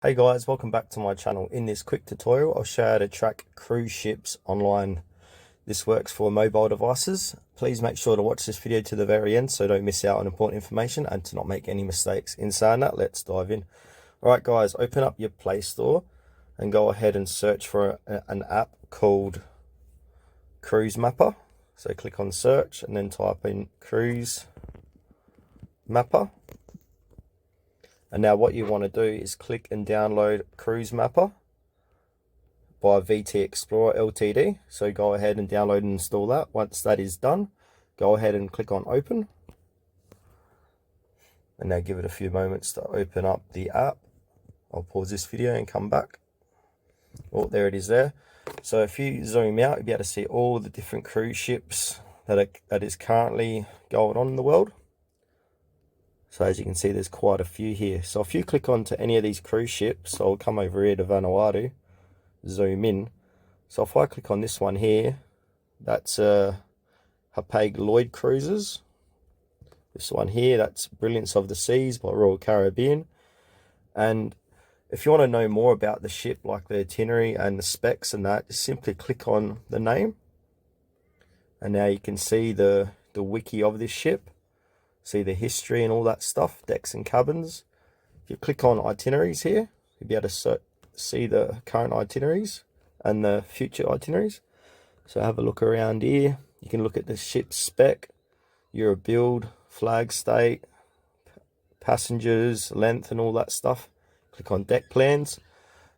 Hey guys, welcome back to my channel. In this quick tutorial, I'll show you how to track cruise ships online. This works for mobile devices. Please make sure to watch this video to the very end so don't miss out on important information and to not make any mistakes. In saying that, let's dive in. Alright guys, open up your Play Store and go ahead and search for an app called Cruise Mapper. So click on search and then type in Cruise Mapper. And now what you want to do is click and download Cruise Mapper by VT Explorer Ltd. So go ahead and download and install that. Once that is done, go ahead and click on open. And now give it a few moments to open up the app. I'll pause this video and come back. Oh, there it is there. So if you zoom out, you'll be able to see all the different cruise ships that is currently going on in the world. So as you can see, there's quite a few here. So if you click onto any of these cruise ships, I'll come over here to Vanuatu, zoom in. So if I click on this one here, that's Hapag-Lloyd Cruises. This one here, that's Brilliance of the Seas by Royal Caribbean. And if you want to know more about the ship, like the itinerary and the specs and that, just simply click on the name. And now you can see the wiki of this ship. See the history and all that stuff, decks and cabins. If you click on itineraries here, you'll be able to see the current itineraries and the future itineraries. So have a look around here. You can look at the ship's spec, year of build, flag state, passengers, length and all that stuff. Click on deck plans.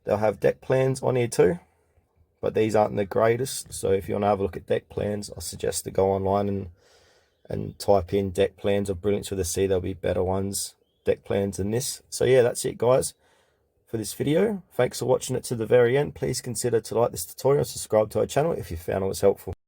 They'll have deck plans on here too, but these aren't the greatest. So if you want to have a look at deck plans, I suggest to go online and type in deck plans of Brilliance of the Sea. There'll be better ones, deck plans than this. So yeah, that's it guys for this video. Thanks for watching it to the very end. Please consider to like this tutorial and subscribe to our channel if you found it was helpful.